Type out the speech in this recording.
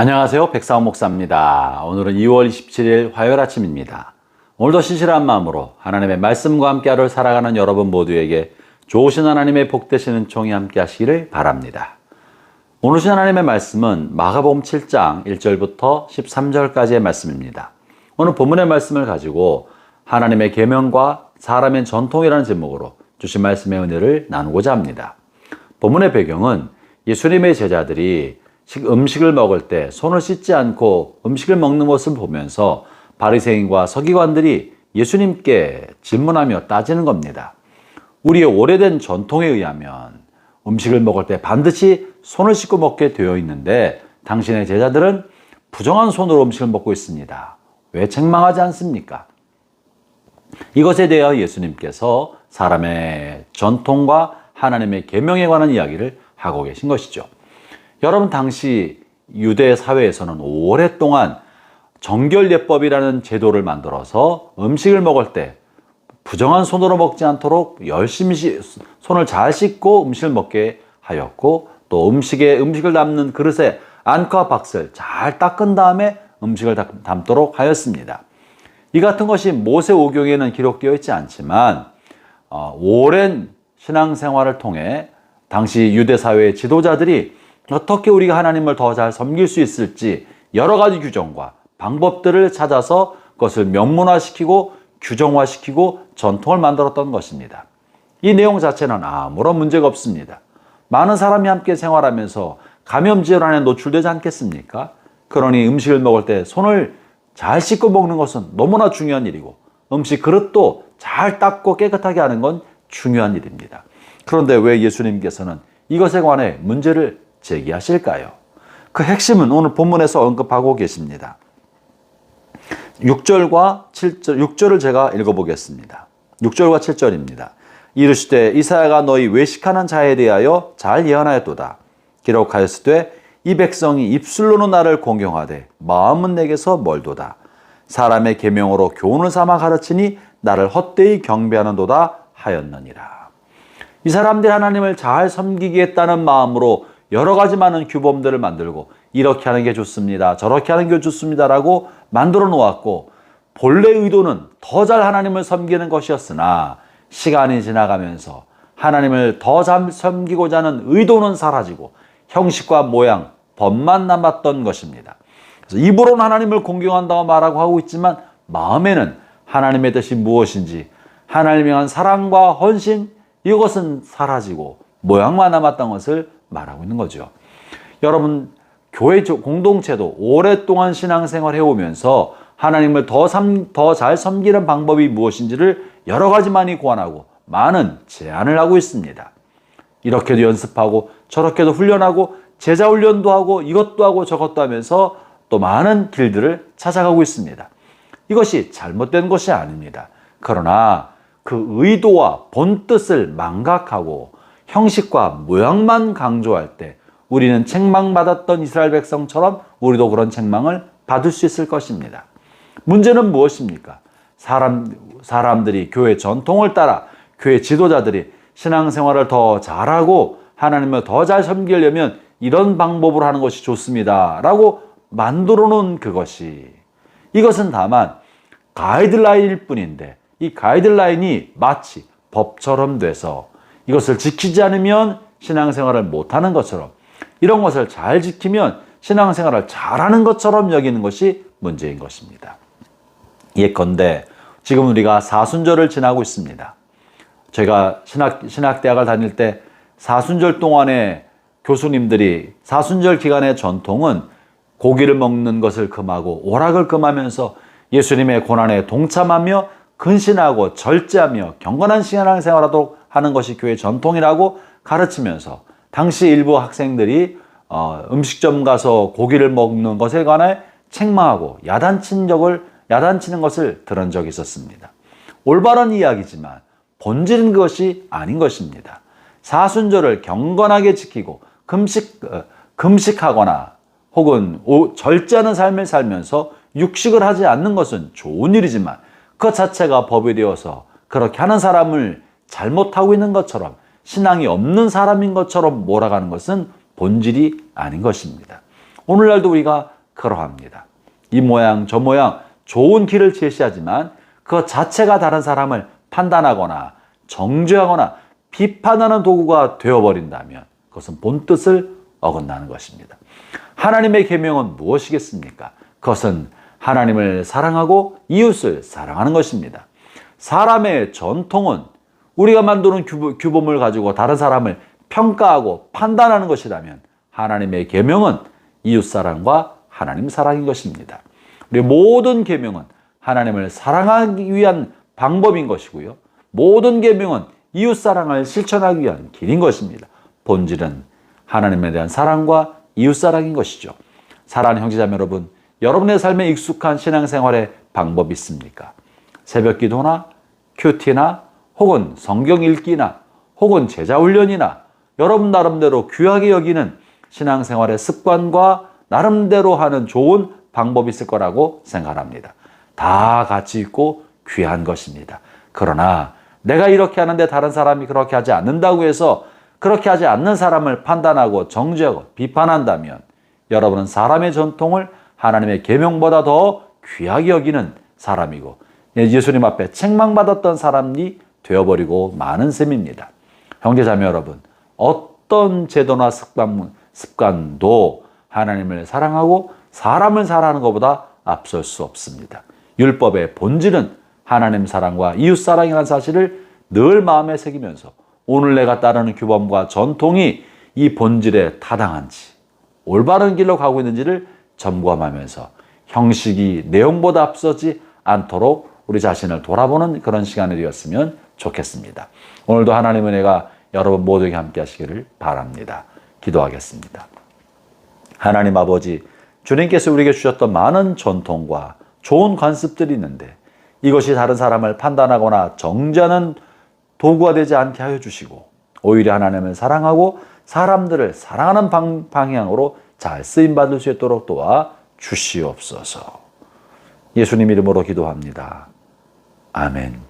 안녕하세요. 백사원 목사입니다. 오늘은 2월 27일 화요일 아침입니다. 오늘도 신실한 마음으로 하나님의 말씀과 함께 하루 살아가는 여러분 모두에게 좋으신 하나님의 복되신 은총이 함께 하시기를 바랍니다. 오늘 주신 하나님의 말씀은 마가복음 7장 1절부터 13절까지의 말씀입니다. 오늘 본문의 말씀을 가지고 하나님의 계명과 사람의 전통이라는 제목으로 주신 말씀의 은혜를 나누고자 합니다. 본문의 배경은 예수님의 제자들이 음식을 먹을 때 손을 씻지 않고 음식을 먹는 것을 보면서 바리새인과 서기관들이 예수님께 질문하며 따지는 겁니다. 우리의 오래된 전통에 의하면 음식을 먹을 때 반드시 손을 씻고 먹게 되어 있는데 당신의 제자들은 부정한 손으로 음식을 먹고 있습니다. 왜 책망하지 않습니까? 이것에 대하여 예수님께서 사람의 전통과 하나님의 계명에 관한 이야기를 하고 계신 것이죠. 여러분, 당시 유대 사회에서는 오랫동안 정결예법이라는 제도를 만들어서 음식을 먹을 때 부정한 손으로 먹지 않도록 열심히 손을 잘 씻고 음식을 먹게 하였고, 또 음식을 담는 그릇에 안과 박스를 잘 닦은 다음에 음식을 담도록 하였습니다. 이 같은 것이 모세오경에는 기록되어 있지 않지만 오랜 신앙생활을 통해 당시 유대 사회의 지도자들이 어떻게 우리가 하나님을 더 잘 섬길 수 있을지 여러 가지 규정과 방법들을 찾아서 그것을 명문화시키고 규정화시키고 전통을 만들었던 것입니다. 이 내용 자체는 아무런 문제가 없습니다. 많은 사람이 함께 생활하면서 감염 질환에 노출되지 않겠습니까? 그러니 음식을 먹을 때 손을 잘 씻고 먹는 것은 너무나 중요한 일이고, 음식 그릇도 잘 닦고 깨끗하게 하는 건 중요한 일입니다. 그런데 왜 예수님께서는 이것에 관해 문제를 제기하실까요? 그 핵심은 오늘 본문에서 언급하고 계십니다. 6절을 제가 읽어보겠습니다. 6절과 7절입니다. 이르시되 이사야가 너희 외식하는 자에 대하여 잘 예언하였도다. 기록하였으되 이 백성이 입술로는 나를 공경하되 마음은 내게서 멀도다. 사람의 계명으로 교훈을 삼아 가르치니 나를 헛되이 경배하는도다 하였느니라. 이 사람들이 하나님을 잘 섬기겠다는 마음으로 여러 가지 많은 규범들을 만들고 이렇게 하는 게 좋습니다, 저렇게 하는 게 좋습니다라고 만들어 놓았고, 본래 의도는 더 잘 하나님을 섬기는 것이었으나 시간이 지나가면서 하나님을 더 잘 섬기고자 하는 의도는 사라지고 형식과 모양, 법만 남았던 것입니다. 그래서 입으로는 하나님을 공경한다고 말하고 하고 있지만 마음에는 하나님의 뜻이 무엇인지, 하나님을 향한 사랑과 헌신, 이것은 사라지고 모양만 남았던 것을 말하고 있는 거죠. 여러분, 교회 공동체도 오랫동안 신앙생활 해오면서 하나님을 더 잘 섬기는 방법이 무엇인지를 여러 가지 많이 고안하고 많은 제안을 하고 있습니다. 이렇게도 연습하고 저렇게도 훈련하고 제자 훈련도 하고 이것도 하고 저것도 하면서 또 많은 길들을 찾아가고 있습니다. 이것이 잘못된 것이 아닙니다. 그러나 그 의도와 본뜻을 망각하고 형식과 모양만 강조할 때 우리는 책망받았던 이스라엘 백성처럼 우리도 그런 책망을 받을 수 있을 것입니다. 문제는 무엇입니까? 사람들이 교회 전통을 따라 교회 지도자들이 신앙생활을 더 잘하고 하나님을 더 잘 섬기려면 이런 방법으로 하는 것이 좋습니다 라고 만들어 놓은 그것이, 이것은 다만 가이드라인일 뿐인데 이 가이드라인이 마치 법처럼 돼서 이것을 지키지 않으면 신앙생활을 못하는 것처럼, 이런 것을 잘 지키면 신앙생활을 잘하는 것처럼 여기는 것이 문제인 것입니다. 예컨대 지금 우리가 사순절을 지나고 있습니다. 제가 신학대학을 다닐 때 사순절 동안에 교수님들이 사순절 기간의 전통은 고기를 먹는 것을 금하고 오락을 금하면서 예수님의 고난에 동참하며 근신하고 절제하며 경건한 신앙생활하도록 하는 것이 교회 전통이라고 가르치면서 당시 일부 학생들이 음식점 가서 고기를 먹는 것에 관해 책망하고 야단치는 것을 들은 적이 있었습니다. 올바른 이야기지만 본질은 그것이 아닌 것입니다. 사순절을 경건하게 지키고 금식하거나 혹은 절제하는 삶을 살면서 육식을 하지 않는 것은 좋은 일이지만 그 자체가 법이 되어서 그렇게 하는 사람을 잘못하고 있는 것처럼, 신앙이 없는 사람인 것처럼 몰아가는 것은 본질이 아닌 것입니다. 오늘날도 우리가 그러합니다. 이 모양 저 모양 좋은 길을 제시하지만 그 자체가 다른 사람을 판단하거나 정죄하거나 비판하는 도구가 되어버린다면 그것은 본뜻을 어긋나는 것입니다. 하나님의 계명은 무엇이겠습니까? 그것은 하나님을 사랑하고 이웃을 사랑하는 것입니다. 사람의 전통은 우리가 만드는 규범을 가지고 다른 사람을 평가하고 판단하는 것이라면 하나님의 계명은 이웃사랑과 하나님 사랑인 것입니다. 우리 모든 계명은 하나님을 사랑하기 위한 방법인 것이고요. 모든 계명은 이웃사랑을 실천하기 위한 길인 것입니다. 본질은 하나님에 대한 사랑과 이웃사랑인 것이죠. 사랑하는 형제자매 여러분, 여러분의 삶에 익숙한 신앙생활의 방법이 있습니까? 새벽 기도나 큐티나 혹은 성경 읽기나 혹은 제자훈련이나 여러분 나름대로 귀하게 여기는 신앙생활의 습관과 나름대로 하는 좋은 방법이 있을 거라고 생각합니다. 다 가치 있고 귀한 것입니다. 그러나 내가 이렇게 하는데 다른 사람이 그렇게 하지 않는다고 해서 그렇게 하지 않는 사람을 판단하고 정죄하고 비판한다면 여러분은 사람의 전통을 하나님의 계명보다 더 귀하게 여기는 사람이고 예수님 앞에 책망받았던 사람이 되어버리고 마는 셈입니다. 형제자매 여러분, 어떤 제도나 습관도 하나님을 사랑하고 사람을 사랑하는 것보다 앞설 수 없습니다. 율법의 본질은 하나님 사랑과 이웃 사랑이라는 사실을 늘 마음에 새기면서 오늘 내가 따르는 규범과 전통이 이 본질에 타당한지 올바른 길로 가고 있는지를 점검하면서 형식이 내용보다 앞서지 않도록 우리 자신을 돌아보는 그런 시간이 되었으면 좋겠습니다. 오늘도 하나님의 은혜가 여러분 모두에게 함께 하시기를 바랍니다. 기도하겠습니다. 하나님 아버지, 주님께서 우리에게 주셨던 많은 전통과 좋은 관습들이 있는데 이것이 다른 사람을 판단하거나 정죄하는 도구가 되지 않게 하여 주시고 오히려 하나님을 사랑하고 사람들을 사랑하는 방향으로 잘 쓰임받을 수 있도록 도와 주시옵소서. 예수님 이름으로 기도합니다. 아멘.